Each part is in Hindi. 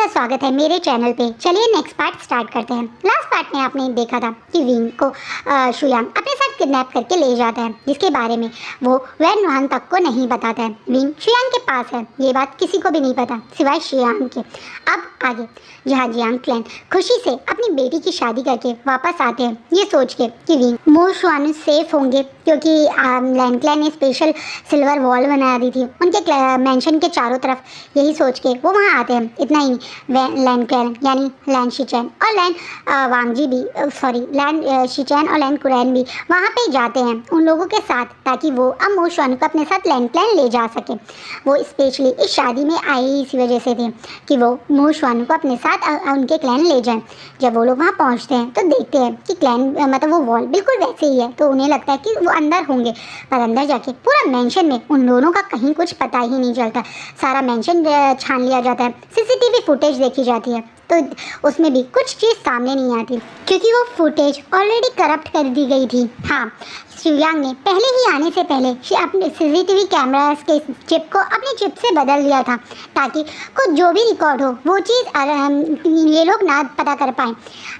स्वागत है मेरे चैनल पे। चलिए नेक्स्ट पार्ट स्टार्ट करते हैं। लास्ट पार्ट में आपने देखा था कि विंग को शुयांग अपने साथ किडनैप करके ले जाता है, जिसके बारे में वो वैन रोहान तक को नहीं बताता है। विंग शुयांग के पास है, ये बात किसी को भी नहीं पता सिवाय शुयांग के। अब आगे जहाँ जियांग क्लैन खुशी से अपनी बेटी की शादी करके वापस आते हैं, ये सोच के कि विंग मो शुआनु सेफ होंगे, क्योंकि लैन क्लैन ने स्पेशल सिल्वर वॉल बना दी थी उनके मेंशन के चारों तरफ। यही सोच के वो वहाँ आते हैं। इतना ही नहीं, लैन क्लैन यानी लैन शिचैन और लैन वांगजी भी लैन शिचैन और लैन कुरैन भी वहाँ पे जाते हैं उन लोगों के साथ, ताकि वो अब मो शुआनु को अपने साथ लैन क्लैन ले जा सके। वो स्पेशली इस शादी में आए ही इसी वजह से थे कि वो मो शुआनु को अपने साथ उनके क्लैन ले जाएं। जब वो लोग वहाँ पहुँचते हैं तो देखते हैं कि क्लैन मतलब वो वॉल बिल्कुल वैसे ही है, तो उन्हें लगता है कि वो अंदर होंगे, पर अंदर जाके पूरा मेंशन में उन दोनों का कहीं कुछ पता ही नहीं चलता। सारा मेंशन छान लिया जाता है, सीसीटीवी फुटेज देखी जाती है, तो उसमें भी कुछ चीज़ सामने नहीं आती, क्योंकि वो फुटेज ऑलरेडी करप्ट कर दी गई थी। हाँ, शुयांग ने पहले ही आने से पहले अपने सीसीटीवी कैमरास के चिप को अपनी चिप से बदल दिया था, ताकि कुछ जो भी रिकॉर्ड हो वो चीज़ ये लोग ना पता कर पाएँ।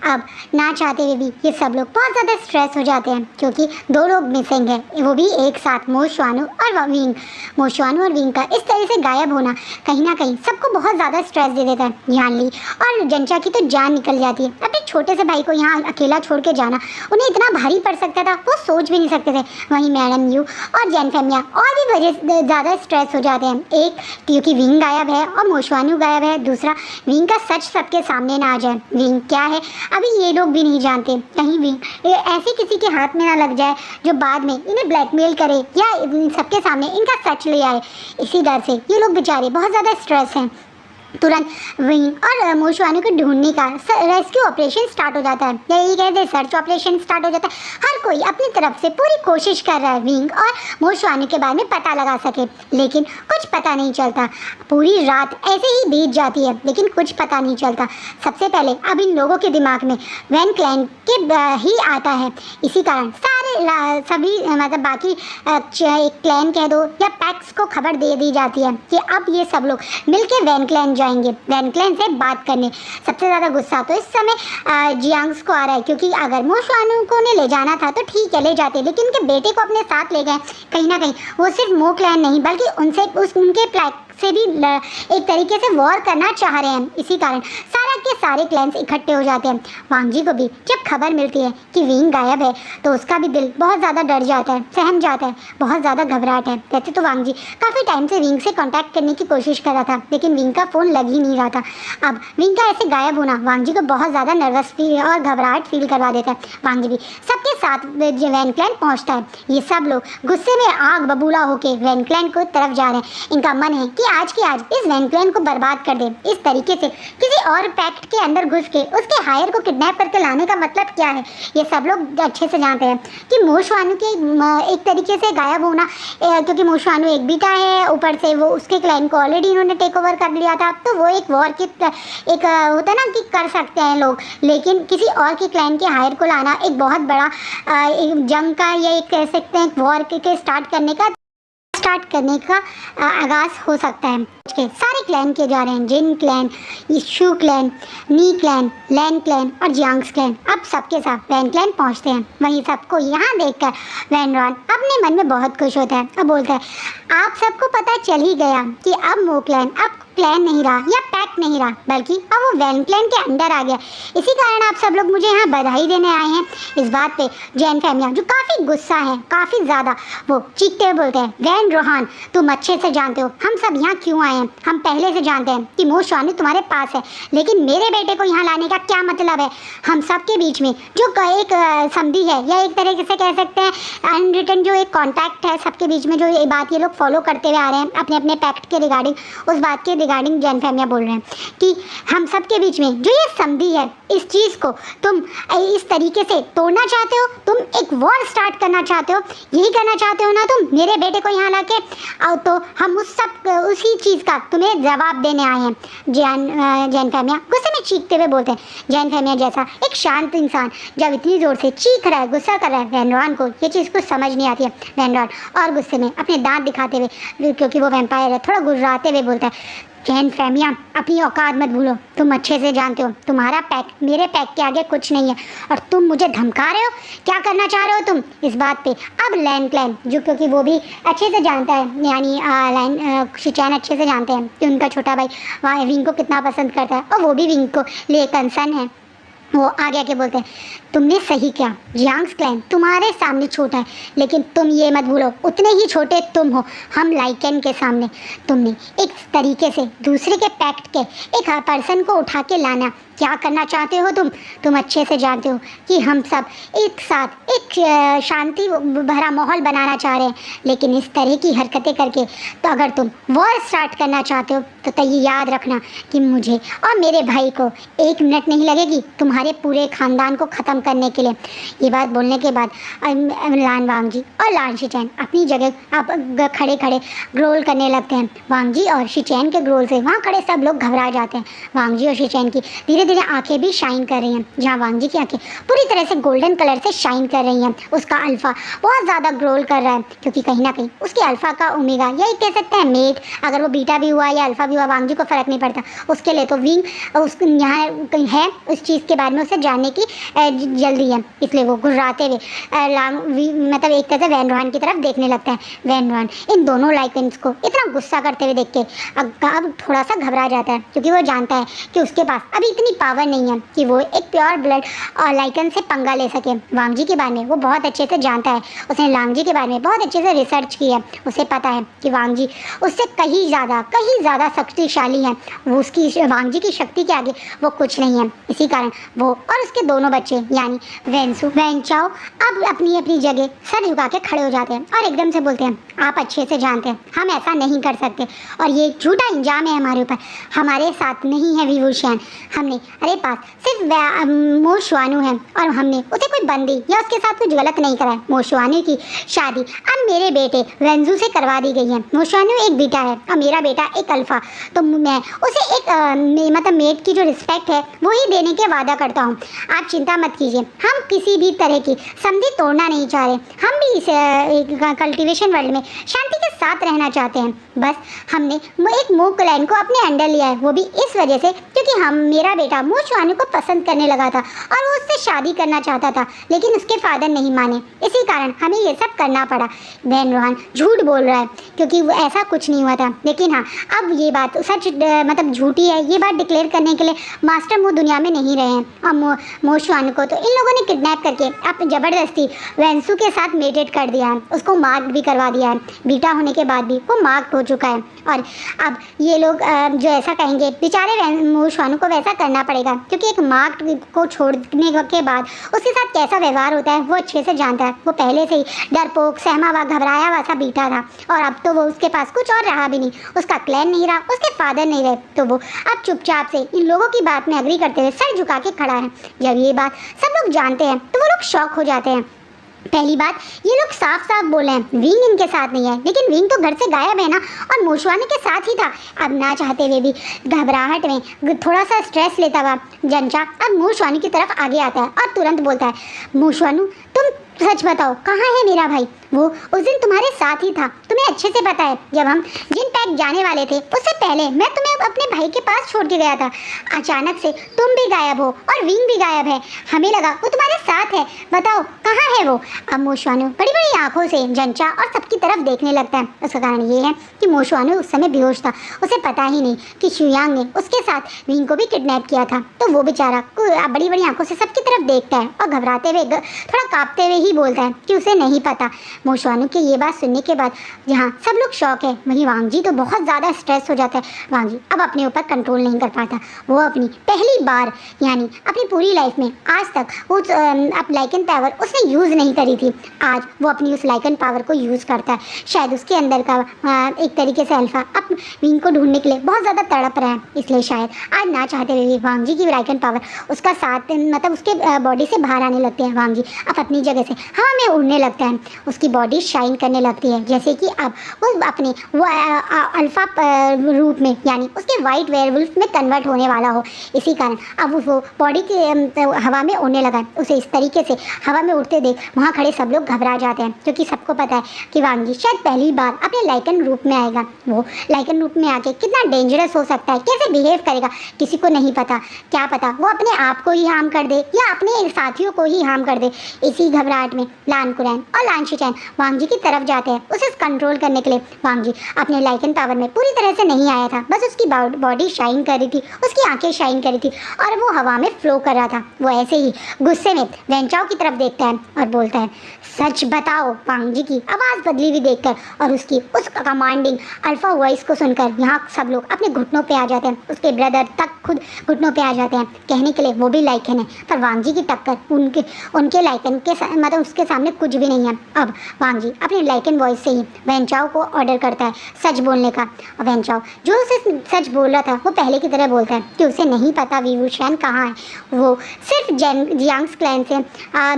अब ना चाहते हुए भी ये सब लोग बहुत ज़्यादा स्ट्रेस हो जाते हैं, क्योंकि दो लोग मिसिंग है, वो भी एक साथ, मो शुआनु और विंग। मो शुआनु और विंग का इस तरह से गायब होना कहीं ना कहीं सबको बहुत ज़्यादा स्ट्रेस दे देता है। यान ली और जंचा की तो जान निकल जाती है। अपने छोटे से भाई को यहाँ अकेला छोड़ के जाना उन्हें इतना भारी पड़ सकता था, वो सोच भी नहीं सकते थे। वहीं मैडम यू और जैन फेमिया और भी वजह ज़्यादा स्ट्रेस हो जाते हैं। एक क्योंकि विंग गायब है और मो शुआनु गायब है, दूसरा विंग का सच सबके सामने ना आ जाए। विंग क्या है अभी ये लोग भी नहीं जानते, कहीं विंग ऐसे किसी के हाथ में ना लग जाए जो बाद में इन्हें ब्लैकमेल करे या सबके सामने इनका सच ले आए। इसी डर से ये लोग बेचारे बहुत ज़्यादा स्ट्रेस हैं। तुरंत विंग और मो शुआनु को ढूंढने का रेस्क्यू ऑपरेशन स्टार्ट हो जाता है, या यही कहते हैं सर्च ऑपरेशन स्टार्ट हो जाता है। हर कोई अपनी तरफ से पूरी कोशिश कर रहा है विंग और मो शुआनु के बारे में पता लगा सके, लेकिन कुछ पता नहीं चलता। पूरी रात ऐसे ही बीत जाती है, लेकिन कुछ पता नहीं चलता। सबसे पहले अब इन लोगों के दिमाग में वैन क्लैन के ही आता है। इसी कारण सभी मतलब बाकी एक क्लैन कह दो या पैक्स को खबर दे दी जाती है कि अब ये सब लोग मिलके वैन क्लैन जाएंगे वैन क्लैन से बात करने। सबसे ज़्यादा गुस्सा तो इस समय जियांग्स को आ रहा है, क्योंकि अगर मो शुआनु को ने ले जाना था तो ठीक है ले जाते, लेकिन उनके बेटे को अपने साथ ले गए। कहीं ना कहीं वो सिर्फ मो क्लैन नहीं बल्कि उनके प्लैक से भी एक तरीके से वॉर करना चाह रहे हैं। इसी कारण सारे के सारे क्लैंस इकट्ठे हो जाते हैं। वांगजी को भी जब खबर मिलती है कि विंग गायब है तो उसका भी दिल बहुत ज़्यादा डर जाता है, सहम जाता है, बहुत ज़्यादा घबराहट है। वैसे तो वांगजी काफ़ी टाइम से विंग से कांटेक्ट करने की कोशिश कर रहा था, लेकिन विंग का फ़ोन लग ही नहीं रहा था। अब विंग का ऐसे गायब होना वांगजी को बहुत ज़्यादा नर्वस फील और घबराहट फील करवा देता है। वांगजी भी सबके साथ वैन क्लैन पहुँचता है। ये सब लोग गुस्से में आग बबूला होकर वैन क्लैन को तरफ जा रहे हैं। इनका मन है कि आज के आज इस वैन क्लैन को बर्बाद कर दे। इस तरीके से किसी और पैक्ट के अंदर घुस के उसके हायर को किडनैप करके लाने का मतलब क्या है, ये सब लोग अच्छे से जानते हैं कि मो शुआनु के एक तरीके से गायब होना, क्योंकि मो शुआनु एक बेटा है, ऊपर से वो उसके क्लैन को ऑलरेडी इन्होंने टेक ओवर कर लिया था, तो वो एक वॉर की एक होता है ना कि कर सकते हैं लोग, लेकिन किसी और के क्लैन के हायर को लाना एक बहुत बड़ा एक जंग का या एक कह सकते हैं वॉर के स्टार्ट करने का आगाज हो सकता है। सारे क्लैन के जा रहे हैं, जिन क्लैन, शू क्लैन, नी क्लैन, लैन क्लैन और जियांग्स क्लैन अब सबके साथ वैन क्लैन पहुंचते हैं। वहीं सबको यहाँ देखकर वैन रॉन अपने मन में बहुत खुश होता है और बोलता है, आप सबको पता चल ही गया कि अब मो क्लैन अब क्लैन नहीं रहा या पैक नहीं रहा, बल्कि अब वो वैन क्लैन के अंदर आ गया। इसी कारण आप सब लोग मुझे यहाँ बधाई देने आए हैं। इस बात पे जैन फेमिया जो काफ़ी गुस्सा है, काफ़ी ज़्यादा, वो चीखते हुए बोलते हैं, वैन रोहान तुम अच्छे से जानते हो हम सब यहाँ क्यों आए हैं। हम पहले से जानते हैं कि मो शुआनु तुम्हारे पास है, लेकिन मेरे बेटे को यहाँ लाने का क्या मतलब है। हम सब के बीच में जो एक संधि है या एक तरीके से कह सकते हैं अनरिटन जो एक कॉन्टैक्ट है सबके बीच में, जो ये बात ये लोग फॉलो करते हुए आ रहे हैं अपने अपने पैक्ट के रिगार्डिंग, उस बात के रिगार्डिंग जैन फेमिया बोल रहे हैं कि हम सब के बीच में जो ये संधि है, इस चीज़ को तुम इस तरीके से तोड़ना चाहते हो, तुम एक वॉर स्टार्ट करना चाहते हो, यही करना चाहते हो ना तुम मेरे बेटे को यहाँ लाके, तो हम उसी चीज़ का तुम्हें जवाब देने आए हैं। जैन फेमिया गुस्से में चीखते हुए बोलते हैं। जैन फेमिया जैसा एक शांत इंसान जब इतनी ज़ोर से चीख रहा है, गुस्सा कर रहा है, वैन रॉन को ये चीज़ कुछ समझ नहीं आती है। वैन रॉन और गुस्से में अपने दांत दिखाते हुए, क्योंकि वो वैम्पायर है, थोड़ा गुर्राते हुए बोलता है, चैन फहमिया, अपनी औकात मत भूलो। तुम अच्छे से जानते हो तुम्हारा पैक मेरे पैक के आगे कुछ नहीं है, और तुम मुझे धमका रहे हो। क्या करना चाह रहे हो तुम? इस बात पे अब लैन क्लैन, जो क्योंकि वो भी अच्छे से जानता है, यानी शिचैन अच्छे से जानते हैं कि उनका छोटा भाई विंग को कितना पसंद करता है, और वो भी विंग को लिए कंसर्न है। वो आगे आके बोलते हैं, तुमने सही किया। जियांग्स क्लैन तुम्हारे सामने छोटा है, लेकिन तुम ये मत भूलो उतने ही छोटे तुम हो हम लाइकेन के सामने। तुमने एक तरीके से दूसरे के पैक्ट के एक पर्सन को उठा के लाना। क्या करना चाहते हो तुम अच्छे से जानते हो कि हम सब एक साथ एक शांति भरा माहौल बनाना चाह रहे हैं, लेकिन इस तरह की हरकतें करके तो अगर तुम वॉर स्टार्ट करना चाहते हो तो ये याद रखना कि मुझे और मेरे भाई को 1 मिनट नहीं लगेगी तुम्हारे पूरे ख़ानदान को ख़त्म करने के लिए। ये बात बोलने के बाद लान वांगजी और लान शिचैन अपनी जगह आप खड़े खड़े ग्रोल करने लगते हैं। वांगजी और शिचैन के ग्रोल से वहाँ खड़े सब लोग घबरा जाते हैं। वांगजी और शिचैन की धीरे धीरे आंखें भी शाइन कर रही हैं, जहाँ वांगजी की आंखें पूरी तरह से गोल्डन कलर से शाइन कर रही हैं। उसका अल्फ़ा बहुत ज़्यादा ग्रोल कर रहा है, क्योंकि कहीं ना कहीं उसके अल्फ़ा का ओमेगा, यही कह सकते हैं मेट, अगर वो बीटा भी हुआ या अल्फ़ा भी हुआ वांगजी को फ़र्क नहीं पड़ता। उसके लिए तो विंग उस यहाँ कहीं है, उस चीज़ के बारे में उसे जानने की जल्दी है, इसलिए वो घुर्राते हुए मतलब एक तरह से वैन रोहन की तरफ देखने लगता है। वैन रोहन इन दोनों लाइकेन्स को इतना गुस्सा करते हुए देख के अब थोड़ा सा घबरा जाता है, क्योंकि वो जानता है कि उसके पास अभी इतनी पावर नहीं है कि वो एक प्योर ब्लड लाइकन से पंगा ले सके। वांगजी के बारे में वो बहुत अच्छे से जानता है, उसने लांगजी के बारे में बहुत अच्छे से रिसर्च की है। उसे पता है कि वांगजी उससे कहीं ज़्यादा शक्तिशाली है। वो उसकी वांगजी की शक्ति के आगे वो कुछ नहीं है। इसी कारण वो और उसके दोनों बच्चे यानी वेंसू वेंचाओ अब अपनी अपनी जगह सर झुका के खड़े हो जाते हैं और एकदम से बोलते हैं, आप अच्छे से जानते हैं हम ऐसा नहीं कर सकते, और ये झूठा इंजाम है हमारे ऊपर। हमारे साथ नहीं है वी वुशियान, हमने अरे पास सिर्फ मो शुआनू है, और हमने उसे कोई बंदी या उसके साथ कुछ गलत नहीं करा है। मो शुआनू की शादी अब मेरे बेटे वेंजू से करवा दी गई है। मो शुआनू एक बेटा है और मेरा बेटा एक अल्फ़ा, तो मैं उसे एक मतलब मेट की जो रिस्पेक्ट है वही देने के वादा करता हूँ। आप चिंता मत कीजिए, हम किसी भी तरह की संधि तोड़ना नहीं चाह रहे। हम भी इस कल्टीवेशन वर्ल्ड में शांति के साथ रहना चाहते हैं। बस हमने एक मो क्लैन को अपने अंडर लिया है, वो भी इस वजह से क्योंकि मेरा बेटा मो शुआनू को पसंद करने लगा था और वो उससे शादी करना चाहता था, लेकिन उसके फादर नहीं माने, इसी कारण हमें ये सब करना पड़ा। वैन रोहन झूठ बोल रहा है, क्योंकि वो ऐसा कुछ नहीं हुआ था। लेकिन हाँ, अब ये बात सच मतलब झूठी है, ये बात डिक्लेयर करने के लिए मास्टर मो दुनिया में नहीं रहे हैं। और मो शुआनू को तो इन लोगों ने किडनैप करके अब ज़बरदस्ती वेंसू के साथ मेटेड कर दिया है, उसको मार्क भी करवा दिया है। बीटा होने के बाद भी वो मार्क हो चुका है, और अब ये लोग जो ऐसा कहेंगे बेचारे मो शुआनू को वैसा करना पड़ेगा, क्योंकि एक मार्क को छोड़ने के बाद उसके साथ कैसा व्यवहार होता है वो अच्छे से जानता है। वो पहले से ही डरपोक, सहमा हुआ, घबराया हुआ सा बीटा था, और अब तो वो उसके पास कुछ और रहा भी नहीं, उसका क्लैन नहीं रहा, उसके फादर नहीं रहे, तो वो अब चुपचाप से इन लोगों की बात में एग्री करते हुए सर झुका के खड़ा है। जब ये बात सब लोग जानते हैं तो वो लोग शॉक हो जाते हैं। पहली बात, ये लोग साफ साफ बोले हैं विंग इनके साथ नहीं है, लेकिन विंग तो घर से गायब है ना, और मो शुआनू के साथ ही था। अब ना चाहते हुए भी घबराहट में थोड़ा सा स्ट्रेस लेता हुआ जंचा अब मो शुआनू की तरफ आगे आता है और तुरंत बोलता है, मो शुआनू तुम सच बताओ कहाँ है मेरा भाई? वो उस दिन तुम्हारे साथ ही था, तुम्हें अच्छे से पता है। जब हम जिन पैक जाने वाले थे उससे पहले मैं तुम्हें अपने भाई के पास छोड़ के गया था। अचानक से तुम भी गायब हो और विंग भी गायब है, हमें लगा वो तुम्हारे साथ है, बताओ कहाँ है वो? अब मो शुआनू बड़ी बड़ी आंखों से जंचा और सबकी तरफ देखने लगता है। उसका कारण ये है कि मो शुआनू उस समय बेहोश था, उसे पता ही नहीं कि शुयांग ने उसके साथ विंग को भी किडनैप किया था। तो वो बेचारा बड़ी बड़ी आंखों से सबकी तरफ देखता है और घबराते हुए थोड़ा काँपते हुए ही बोलता है कि उसे नहीं पता। मो शुआनू की ये बात सुनने के बाद जहाँ सब लोग शौक है, वहीं वांगजी तो बहुत ज़्यादा स्ट्रेस हो जाता है। वांगजी अब अपने ऊपर कंट्रोल नहीं कर पाता। वो अपनी पहली बार यानी अपनी पूरी लाइफ में आज तक वो लाइकन पावर उसने यूज़ नहीं करी थी, आज वो अपनी उस लाइकन पावर को यूज़ करता है। शायद उसके अंदर का एक तरीके से अल्फा अब विंग को ढूंढने के लिए बहुत ज़्यादा तड़प रहा है, इसलिए शायद आज ना चाहते हुए वांगजी की लाइकन पावर उसका साथ मतलब उसके बॉडी से बाहर आने लगते हैं। वांगजी अब अपनी जगह से हवा में उड़ने लगता है, उसकी बॉडी शाइन करने लगती है, जैसे कि अब वो अपने वो अल्फा रूप में यानी उसके वाइट वेयरवुल्फ में कन्वर्ट होने वाला हो। इसी कारण अब वो बॉडी के हवा में उड़ने लगा है। उसे इस तरीके से हवा में उड़ते देख वहाँ खड़े सब लोग घबरा जाते हैं। क्योंकि सबको पता है कि वांग जी शायद पहली बार अपने लाइकन रूप में आएगा। वो लाइकन रूप में आके कितना डेंजरस हो सकता है, कैसे बिहेव करेगा, किसी को नहीं पता। क्या पता वो अपने आप को ही हार्म कर दे या अपने साथियों को ही हार्म कर दे। इसी घबराहट में लान कुरैन और लान शिचैन वांग जी की तरफ जाते हैं उसे कंट्रोल करने के लिए। वांग जी अपने लाइकन पावर में पूरी तरह से नहीं आया था, बस उसकी बॉडी शाइन कर रही थी, उसकी आंखें शाइन कर रही थी और वो हवा में फ्लो कर रहा था। वो ऐसे ही गुस्से में वेंचाओ की तरफ देखता है और बोलता है, सच बताओ। वांग जी की आवाज़ बदली हुई देखकर और उसकी उस कमांडिंग अल्फा वॉइस को सुनकर यहाँ सब लोग अपने घुटनों पे आ जाते हैं। उसके ब्रदर तक खुद घुटनों पे आ जाते हैं। कहने के लिए वो भी लाइकन है, पर वांग जी की टक्कर उनके लाइकन के मतलब उसके सामने कुछ भी नहीं है। अब वांग जी अपने लाइकन वॉइस से ही वेंचाओ को ऑर्डर करता है सच बोलने का। और वेंचाओ जो उसे सच बोल रहा था वो पहले की तरह बोलता है कि उसे नहीं पता वी वुशैन कहाँ है। वो सिर्फ जियांग्स क्लैन से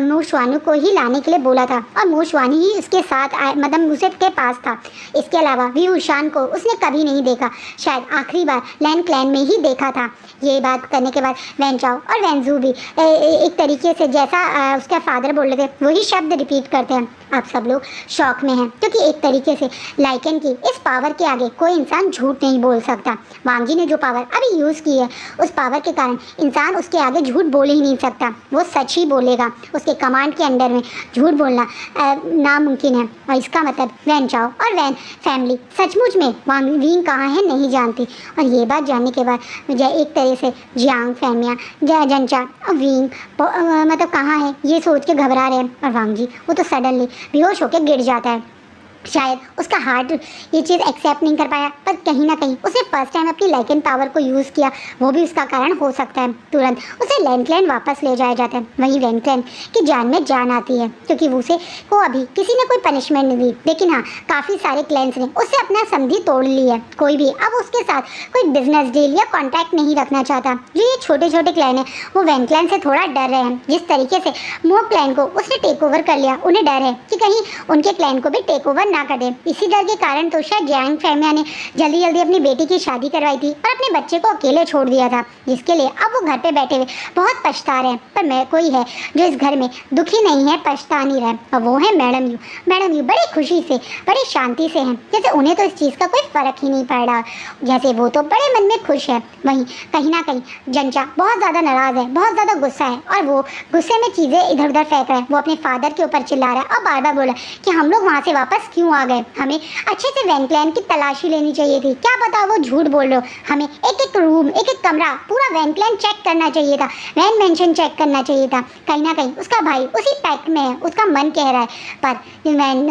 मो शुआनू को ही लाने के लिए बोला था और मो शुआनू ही उसके साथ मतलब उसे के पास था। इसके अलावा वी वुशान को उसने कभी नहीं देखा, शायद आखिरी बार लैन क्लैन में ही देखा था। ये बात करने के बाद वेंचाओ और वेंजू भी एक तरीके से जैसा उसका फादर बोल रहे थे वही शब्द रिपीट करते हैं। आप सब लोग शौक में हैं क्योंकि एक तरीके से लाइकन की इस पावर के आगे कोई इंसान झूठ नहीं बोल सकता। वांग जी ने जो पावर अभी यूज़ की है उस पावर के कारण इंसान उसके आगे झूठ बोल ही नहीं सकता, वो सच ही बोलेगा। उसके कमांड के अंडर में झूठ बोलना नामुमकिन है। और इसका मतलब वेंचाओ और वैन फैमिली सचमुच में वांग विंग कहाँ है नहीं जानती। और ये बात जानने के बाद मुझे एक तरह से जियांग फैमिया जंचा और विंग मतलब कहाँ है ये सोच के घबरा रहे हैं। और वांग जी वो तो सडनली बेहोश होकर गिर जाता है। शायद उसका हार्ट ये चीज़ एक्सेप्ट नहीं कर पाया, पर कहीं ना कहीं उसने फर्स्ट टाइम अपनी लाइकन पावर को यूज़ किया, वो भी उसका कारण हो सकता है। तुरंत उसे लैंडक्लैन वापस ले जाया जाता है। वहीं लैंडक्लैन की जान में जान आती है क्योंकि उसे को अभी किसी ने कोई पनिशमेंट नहीं दी, लेकिन हाँ काफ़ी सारे क्लैंस ने उससे अपना संधि तोड़ ली है। कोई भी अब उसके साथ कोई बिजनेस डील या कॉन्टैक्ट नहीं रखना चाहता। जो ये छोटे छोटे क्लैन है वो वैन क्लैन से थोड़ा डर रहे हैं। जिस तरीके से मो क्लैन को उसने टेक ओवर कर लिया, उन्हें डर है कि कहीं उनके क्लैन को भी टेक ओवर ना कर दे। इसी डर के कारण तो शायद जियांग फैमिया ने जल्दी जल्दी अपनी बेटी की शादी करवाई थी और अपने बच्चे को अकेले छोड़ दिया था, जिसके लिए अब वो घर पे बैठे हुए बहुत पछता रहे हैं। पर मैं कोई है जो इस घर में दुखी नहीं है, पछता नहीं रहे, और वो है मैडम यू। मैडम यू बड़ी खुशी से बड़ी शांति से हैं, जैसे उन्हें तो इस चीज़ का कोई फर्क ही नहीं पड़ रहा, जैसे वो तो बड़े मन में खुश है। वहीं कहीं ना कहीं जंचा बहुत ज़्यादा नाराज़ है, बहुत ज़्यादा गुस्सा है और वो गुस्से में चीज़ें इधर उधर फेंक रहा है। वो अपने फादर के ऊपर चिल्ला रहा है और बार बार बोला कि हम लोग वहाँ से वापस क्यों आ गए, हमें अच्छे से वैन क्लैन की तलाशी लेनी चाहिए थी। क्या पता वो झूठ बोल रहे हो, हमें एक एक रूम एक एक कमरा पूरा वैन क्लैन चेक करना चाहिए था, वैन मेंशन चेक करना चाहिए था। कहीं ना कहीं उसका भाई उसी पैक्ट में है, उसका मन कह रहा है। पर वैन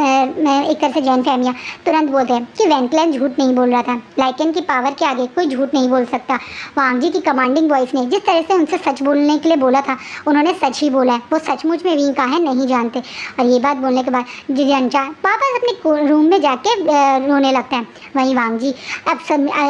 एक तरह से जैन फैमिया तुरंत बोलते हैं कि वैन क्लैन झूठ नहीं बोल रहा था, लाइकन की पावर के आगे कोई झूठ नहीं बोल सकता। वांग जी की कमांडिंग वॉइस ने जिस तरह से उनसे सच बोलने के लिए बोला था उन्होंने सच ही बोला है, वो सचमुच में विंग कहाँ है नहीं जानते। और ये बात बोलने के बाद जंचा वापस अपने रूम में जाके रोने लगता है। वहीं वांग जी अब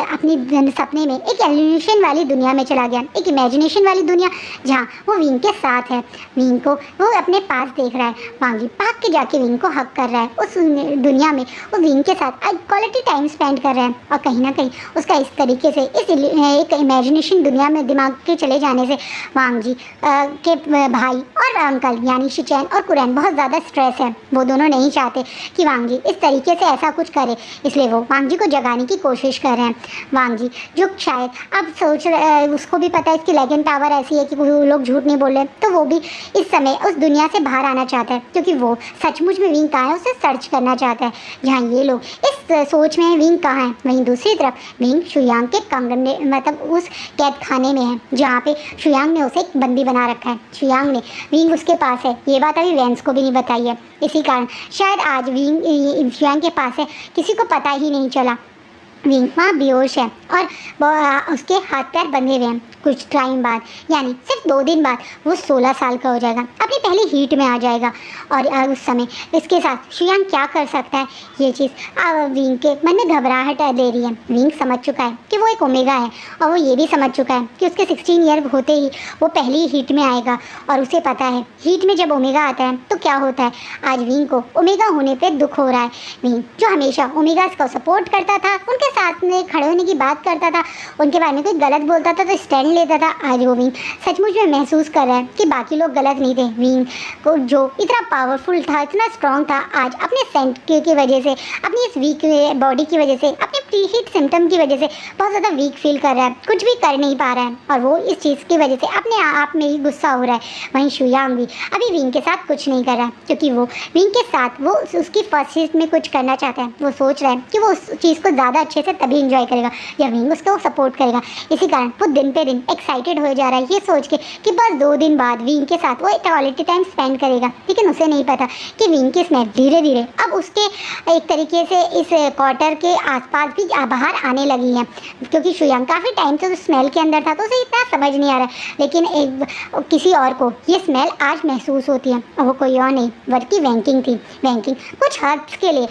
अपनी सपने में एक एलिमिनेशन वाली दुनिया में चला गया, एक इमेजिनेशन वाली दुनिया जहाँ वो विंग के साथ है। विंग को वो अपने पास देख रहा है। वांग जी भाग के जाके विंग को हक कर रहा है। उस दुनिया में वो विंग के साथ क्वालिटी टाइम स्पेंड कर रहा है। और कहीं ना कहीं उसका इस तरीके से इस एक इमेजिनेशन दुनिया में दिमाग के चले जाने से वांग जी के भाई और अंकल यानी शिचैन और कुरैन बहुत ज़्यादा स्ट्रेस है। वो दोनों नहीं चाहते कि वांग जी इस तरीके से ऐसा कुछ करे, इसलिए वो वांग जी को जगाने की कोशिश कर रहे हैं। वांग जी जो शायद अब सोच रहे, उसको भी पता है इसकी लेजेंड पावर ऐसी है कि वो लोग झूठ नहीं बोल रहे, तो वो भी इस समय उस दुनिया से बाहर आना चाहता है क्योंकि वो सचमुच में विंग कहाँ है उसे सर्च करना चाहता है। जहाँ ये लोग इस सोच में है विंग कहाँ है, वहीं दूसरी तरफ विंग शुयांग के कंगन मतलब उस कैद खाने में है जहाँ पे शुयांग ने उसे एक बंदी बना रखा है। शुयांग ने विंग उसके पास है, ये बात अभी वैंस को भी नहीं बताई है। इसी कारण शायद आज विंग शुयांग के पास है, किसी को पता ही नहीं चला। विंग वहाँ बेहोश है और उसके हाथ पैर बंधे हुए हैं। कुछ टाइम बाद यानी सिर्फ 2 दिन बाद वो 16 साल का हो जाएगा, अपनी पहली हीट में आ जाएगा। और उस समय इसके साथ शुयांग क्या कर सकता है, ये चीज़ विंग के मन में घबराहट दे रही है। विंग समझ चुका है कि वो एक ओमेगा है और वो ये भी समझ चुका है कि उसके 16 ईयर होते ही वो पहली हीट में आएगा। और उसे पता है हीट में जब ओमेगा आता है तो क्या होता है। आज विंग को ओमेगा होने पर दुख हो रहा है। विंग जो हमेशा ओमेगास को सपोर्ट करता था, उनके के साथ में खड़े होने की बात करता था, उनके बारे में कोई गलत बोलता था तो स्टैंड लेता था, आज वो विंग सचमुच में महसूस कर रहा है कि बाकी लोग गलत नहीं थे। विंग को जो इतना पावरफुल था, इतना स्ट्रॉन्ग था, आज अपने सेंट की वजह से, अपनी इस वीक बॉडी की वजह से, अपने प्री हीट सिम्टम की वजह से बहुत ज़्यादा वीक फील कर रहा है, कुछ भी कर नहीं पा रहा है और वो इस चीज़ की वजह से अपने आप में ही गुस्सा हो रहा है। वहीं शुयांग भी अभी विंग के साथ कुछ नहीं कर रहा क्योंकि वो विंग के साथ वो उसकी फर्स्ट चीज में कुछ करना चाहता है। वो सोच रहा है कि वो उस चीज़ को ज़्यादा अच्छे से तभी इंजॉय करेगा या विंग उसको सपोर्ट करेगा। इसी कारण वो दिन पे दिन एक्साइटेड हो जा रहा है ये सोच के कि बस 2 दिन बाद विंग के साथ वो क्वालिटी टाइम स्पेंड करेगा। लेकिन उसे नहीं पता कि विंग की स्मेल धीरे धीरे अब उसके एक तरीके से इस क्वार्टर के आसपास भी बाहर आने लगी है, क्योंकि शुयांग काफ़ी टाइम से उस स्मेल के अंदर था तो उसे इतना समझ नहीं आ रहा है। लेकिन किसी और को ये स्मेल आज महसूस होती है और वो कोई और नहीं बल्कि वैंकिंग थी। वैंकिंग कुछ हर्ब्स के लिए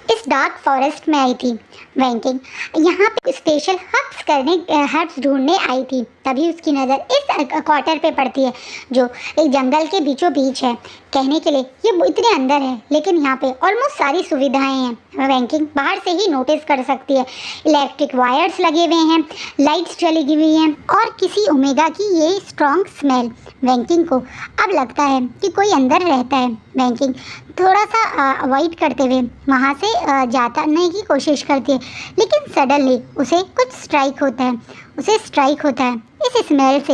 इस डार्क फॉरेस्ट में आई थी। वैंकिंग यहाँ पे स्पेशल हर्ब्स ढूंढने आई थी। तभी उसकी नज़र इस क्वार्टर पे पड़ती है जो एक जंगल के बीचों बीच है। कहने के लिए ये इतने अंदर है लेकिन यहाँ पे ऑलमोस्ट सारी सुविधाएं हैं। वैंकिंग बाहर से ही नोटिस कर सकती है। इलेक्ट्रिक वायर्स लगे हुए हैं, लाइट्स जली हुई हैं और किसी ओमेगा की ये स्ट्रॉन्ग स्मेल वैंकिंग को अब लगता है कि कोई अंदर रहता है। वैंकिंग थोड़ा सा अवॉइड करते हुए वहाँ से जाने की कोशिश करती है, लेकिन सडनली उसे कुछ स्ट्राइक होता है। इस स्मेल से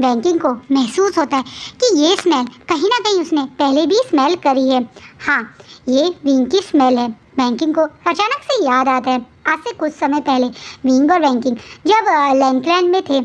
वैंकिंग को महसूस होता है कि ये स्मेल कहीं ना कहीं उसने पहले भी स्मेल करी है। हाँ, ये विंग की स्मेल है। वैंकिंग को अचानक से याद आता है आज से कुछ समय पहले विंग और वैंकिंग जब लैंडलैंड में थे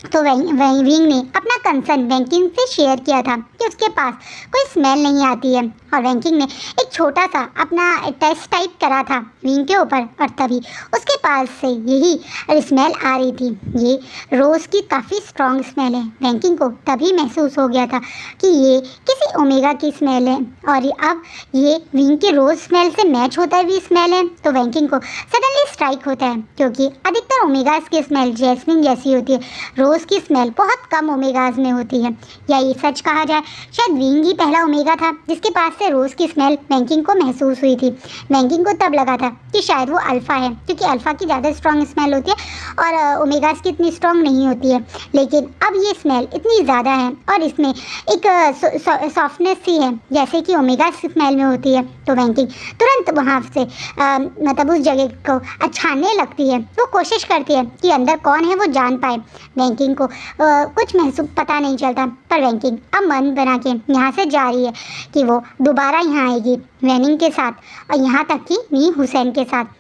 तो विंग ने अपना कंसर्न वैंकिंग से शेयर किया था कि उसके पास कोई स्मेल नहीं आती है और वैंकिंग ने एक छोटा सा अपना टेस्ट टाइप करा था विंग के ऊपर और तभी उसके पास से यही स्मेल आ रही थी। ये रोज़ की काफ़ी स्ट्रॉन्ग स्मेल है। वैंकिंग को तभी महसूस हो गया था कि ये किसी ओमेगा की स्मेल है और अब ये विंग के रोज़ स्मेल से मैच होता हुई स्मेल है। तो वैंकिंग को सडनली स्ट्राइक होता है क्योंकि अधिकतर ओमेगास की स्मेल जैस्मिन जैसी होती है, रोज़ की स्मेल बहुत कम ओमेगाज में होती है। या ये सच कहा जाए शायद विंग ही पहला ओमेगा था जिसके पास से रोज़ की स्मेल वैंकिंग को महसूस हुई थी। वैंकिंग को तब लगा था कि शायद वो अल्फ़ा है क्योंकि अल्फ़ा की ज़्यादा स्ट्रॉन्ग स्मेल होती है और ओमेगाज की इतनी स्ट्रॉन्ग नहीं होती है। लेकिन अब ये स्मेल इतनी ज़्यादा है और इसमें एक सॉफ्टनेस सी है जैसे कि ओमेगा स्मेल में होती है। तो वैंकिंग तुरंत वहाँ से मतलब उस जगह को छानने लगती है। वो कोशिश करती है कि अंदर कौन है वो जान पाए। वैंकिंग को कुछ महसूस पता नहीं चलता पर वैंकिंग अब मन बना के यहाँ से जा रही है कि वो दोबारा यहाँ आएगी वैनिंग के साथ और यहाँ तक कि नी हुसैन के साथ।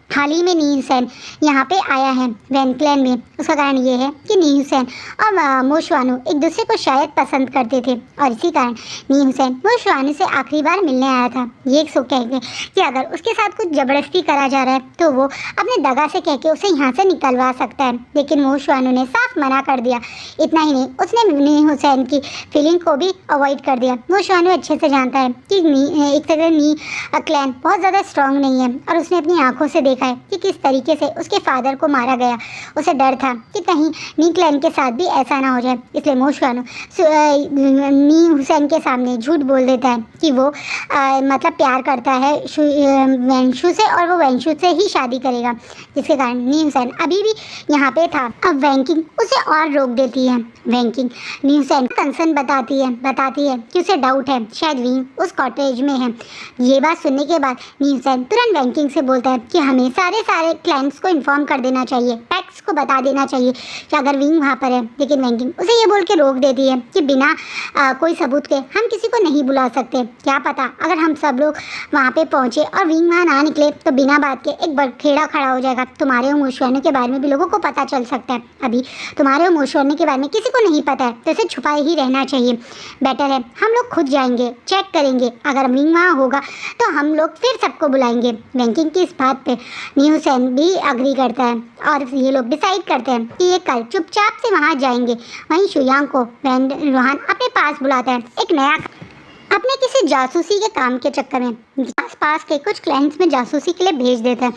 हाल ही में नी हुसैन यहाँ पे आया है वैनक्लैन में। उसका कारण ये है कि नी हुसैन और मोशवानू एक दूसरे को शायद पसंद करते थे और इसी कारण नी हुसैन मोशवानू से आखिरी बार मिलने आया था। ये सो कह के कि अगर उसके साथ कुछ ज़बरदस्ती करा जा रहा है तो वो अपने दगा से कह के उसे यहाँ से निकलवा सकता है, लेकिन मोशवानू ने साफ मना कर दिया। इतना ही नहीं, उसने नी हुसैन की फीलिंग को भी अवॉइड कर दिया। मोशवानू अच्छे से जानता है कि एक तरह नी क्लैन बहुत ज़्यादा स्ट्रॉन्ग नहीं है और उसने अपनी आँखों से देखा है कि किस तरीके से उसके फादर को मारा गया। उसे डर था कि कहीं नी क्लैन के साथ भी ऐसा ना हो जाए, इसलिए मोशवानू नी हुसैन के सामने झूठ बोल देता है कि वो मतलब प्यार करता है वैंशु से और वो वैंशु से ही शादी करेगा, जिसके कारण नी हुसैन अभी भी यहाँ पे था। अब वैंकिंग उसे और रोक देती है। वैंकिंग नी हुसैन कंसर्न बताती है कि उसे डाउट है शायद विंग उस कॉटेज में है। ये बात सुनने के बाद नी हुसैन तुरंत वैंकिंग से बोलता है कि हमें सारे क्लाइंट्स को इन्फॉर्म कर देना चाहिए, पैक्स को बता देना चाहिए कि अगर विंग वहाँ पर है। लेकिन वैंकिंग उसे ये बोल के रोक देती है कि बिना कोई सबूत के हम किसी को नहीं बुला सकते। क्या पता अगर हम सब लोग वहाँ पे पहुँचे और विंग वहाँ ना निकले तो बिना बात के एक बखेड़ा खड़ा हो जाएगा। तुम्हारे और मोशवानू के बारे में भी लोगों को पता चल सकता है। अभी तुम्हारे और मोशवानू के बारे में किसी को नहीं पता है तो इसे छुपाए ही रहना चाहिए। बेटर है हम लोग खुद जाएंगे, चेक करेंगे, अगर विंग वहाँ होगा तो हम लोग फिर सबको बुलाएंगे। वैंकिंग की इस बात पे नी हुसैन भी अग्री करता है और ये लोग डिसाइड करते हैं कि ये कल चुपचाप से वहाँ जाएंगे। वहीं शुयांग को वैन रोहान अपने पास बुलाता है एक नया अपने किसी जासूसी के काम के चक्कर में आस-पास के कुछ क्लाइंट्स में जासूसी के लिए भेज देता है।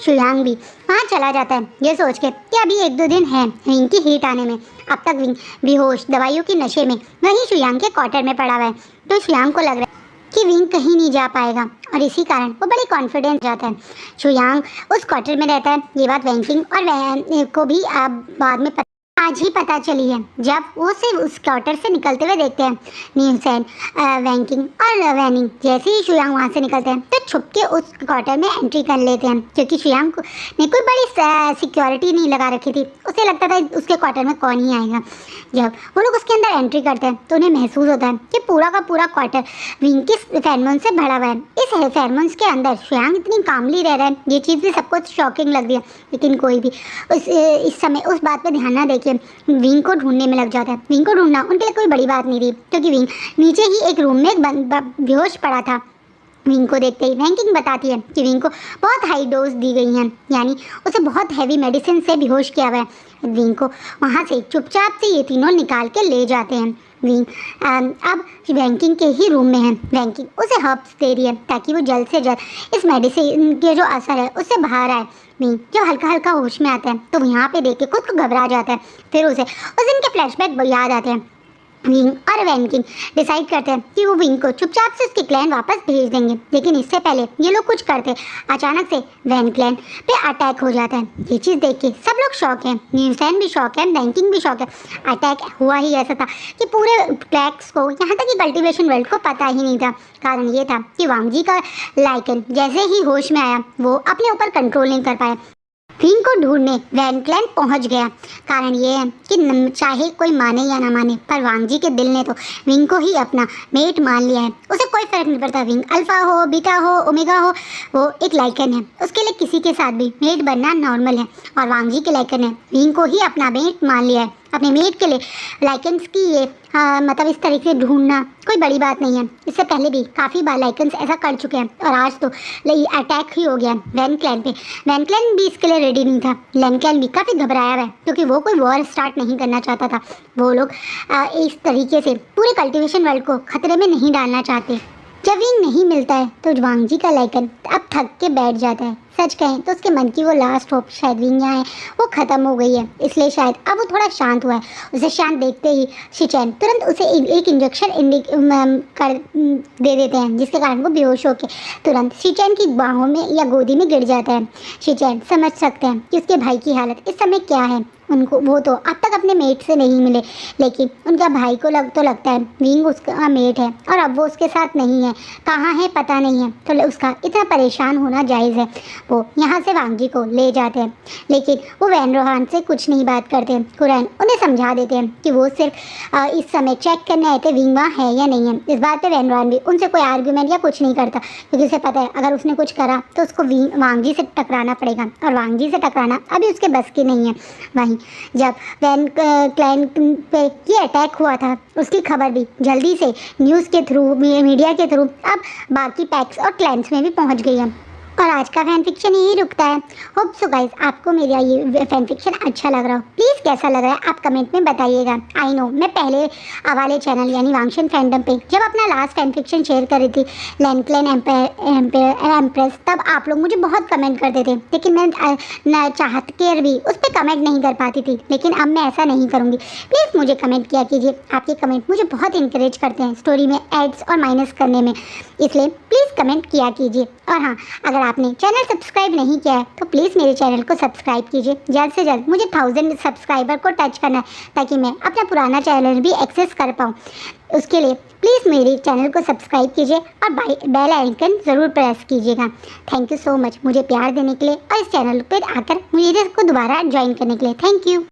शुयांग भी वहाँ चला जाता है ये सोच के कि अभी 1-2 दिन है विंग की हीट आने में। अब तक विंग बेहोश दवाइयों के नशे में वहीं शुयांग के क्वार्टर में पड़ा हुआ है। तो शुयांग को लग रहा है कि विंग कहीं नहीं जा पाएगा और इसी कारण वो बड़ी कॉन्फिडेंस जाता है। शुयांग उस क्वार्टर में रहता है। ये बात वैंकिंग और वैन को भी बाद में आज ही पता चली है जब वो सिर्फ उस क्वार्टर से निकलते हुए देखते हैं। न्यूसेन, वैंकिंग और वैनिंग जैसे ही शुयांग वहाँ से निकलते हैं तो छुप के उस क्वार्टर में एंट्री कर लेते हैं, क्योंकि शुयांग ने कोई बड़ी सिक्योरिटी नहीं लगा रखी थी। उसे लगता था उसके क्वार्टर में कौन ही आएगा। जब वो लोग उसके अंदर एंट्री करते हैं तो उन्हें महसूस होता है कि पूरा का पूरा क्वार्टर विंग के फेरोमोन से भरा हुआ है। इस फेरोमोन्स के अंदर शुयांग इतनी कामली रह रहा है, ये चीज़ भी सबको शॉकिंग लग रही है, लेकिन कोई भी इस समय उस बात पर ध्यान ना देके विंग को ढूंढने में लग जाता है। विंग को ढूंढना उनके लिए कोई बड़ी बात नहीं थी, क्योंकि विंग नीचे ही एक रूम में बेहोश पड़ा था। विंग को देखते ही वैंकिंग बताती है कि विंग को बहुत हाई डोज दी गई हैं, यानी उसे बहुत हैवी मेडिसिन से बेहोश किया हुआ है। विंग को वहाँ से चुपचाप से ये तीनों निकाल के ले जाते हैं। विंग अब वैंकिंग के ही रूम में है। वैंकिंग उसे हर्ब्स दे रही है ताकि वो जल्द से जल्द इस मेडिसिन के जो असर है उससे बाहर आए। विंग जब हल्का हल्का होश में आता है तो यहाँ पे देख के खुद को घबरा जाता है। फिर उसे उस दिन के फ्लैशबैक याद आते हैं। विंग और वैंकिंग डिसाइड करते हैं कि वो विंग को चुपचाप से उसके क्लैन वापस भेज देंगे, लेकिन इससे पहले ये लोग कुछ करते अचानक से वैन क्लैन पे अटैक हो जाता है। ये चीज़ देख के सब लोग शॉक हैं। न्यूसेन भी शॉक है, वैंकिंग भी शॉक है। अटैक हुआ ही ऐसा था कि पूरे ब्लैक्स को, यहाँ तक कि कल्टीवेशन वर्ल्ड को पता ही नहीं था। कारण ये था कि वांग जी का लाइकन जैसे ही होश में आया वो अपने ऊपर कंट्रोल नहीं कर पाया। विंग को ढूंढने वैन क्लैन पहुंच गया। कारण ये है कि चाहे कोई माने या ना माने, पर वांग जी के दिल ने तो विंग को ही अपना मेट मान लिया है। उसे कोई फर्क नहीं पड़ता विंग अल्फा हो, बीटा हो, ओमेगा हो, वो एक लाइकन है। उसके लिए किसी के साथ भी मेट बनना नॉर्मल है और वांग जी के लाइकन है विंग को ही अपना मेट मान लिया है। अपने मेट के लिए लाइकन्स की ये मतलब इस तरीके से ढूंढना कोई बड़ी बात नहीं है। इससे पहले भी काफ़ी बार लाइकन्स ऐसा कर चुके हैं और आज तो अटैक ही हो गया वैन क्लैन पे। वैन क्लैन भी इसके लिए रेडी नहीं था। वैन क्लैन भी काफ़ी घबराया हुआ है, क्योंकि वो कोई वॉर स्टार्ट नहीं करना चाहता था। वो लोग इस तरीके से पूरे कल्टीवेशन वर्ल्ड को खतरे में नहीं डालना चाहते। जब विंग नहीं मिलता है तो वांग जी का लाइकन अब थक के बैठ जाता है। सच कहें तो उसके मन की वो लास्ट होप शायद विंग यहाँ है वो ख़त्म हो गई है, इसलिए शायद अब वो थोड़ा शांत हुआ है। उसे शांत देखते ही शिचैन तुरंत उसे एक इंजेक्शन कर दे देते हैं, जिसके कारण वो बेहोश होकर तुरंत शिचैन की बाहों में या गोदी में गिर जाता है। शिचैन समझ सकते हैं कि उसके भाई की हालत इस समय क्या है। उनको वो तो अब तक अपने मेट से नहीं मिले, लेकिन उनका भाई को लगता है विंग उसका मेट है और अब वो उसके साथ नहीं है, कहाँ है पता नहीं है। तो उसका इतना परेशान होना जायज़ है। वो यहाँ से वांग जी को ले जाते हैं, लेकिन वो वैन रोहान से कुछ नहीं बात करते। कुरैन उन्हें समझा देते हैं कि वो सिर्फ इस समय चेक करने आए थे विंग वहाँ है या नहीं है। इस बात पे वैन रोहान भी उनसे कोई आर्ग्यूमेंट या कुछ नहीं करता, क्योंकि उसे पता है अगर उसने कुछ करा तो उसको वांग जी से टकराना पड़ेगा और वांग जी से टकराना अभी उसके बस की नहीं है। वहीं जब वैन क्लैन पे ये अटैक हुआ था उसकी खबर भी जल्दी से न्यूज़ के थ्रू, मीडिया के थ्रू अब बाकी पैक्स और क्लैन्स में भी पहुंच गई है। और आज का फैन फिक्शन यही रुकता है। होप सो गाइस आपको मेरा ये फैन फिक्शन अच्छा लग रहा हो। प्लीज़ कैसा लग रहा है आप कमेंट में बताइएगा। आई नो मैं पहले वाले चैनल यानी वांगशन फैंडम पे जब अपना लास्ट फैन फिक्शन शेयर कर रही थी लैंक्लैन एम्प्रेस, तब आप लोग मुझे बहुत कमेंट करते थे, लेकिन मैं चाहत कर भी उस पर कमेंट नहीं कर पाती थी। लेकिन अब मैं ऐसा नहीं करूँगी। प्लीज़ मुझे कमेंट किया कीजिए। आपके कमेंट मुझे बहुत इंकरेज करते हैं स्टोरी में एड्स और माइनस करने में, इसलिए प्लीज़ कमेंट किया कीजिए। और हाँ, अगर आपने चैनल सब्सक्राइब नहीं किया है तो प्लीज़ मेरे चैनल को सब्सक्राइब कीजिए। जल्द से जल्द मुझे 1000 सब्सक्राइबर को टच करना है, ताकि मैं अपना पुराना चैनल भी एक्सेस कर पाऊँ। उसके लिए प्लीज़ मेरे चैनल को सब्सक्राइब कीजिए और बेल आइकन ज़रूर प्रेस कीजिएगा। थैंक यू सो मच मुझे प्यार देने के लिए और इस चैनल पर आकर मुझे इसको दोबारा ज्वाइन करने के लिए। Thank you.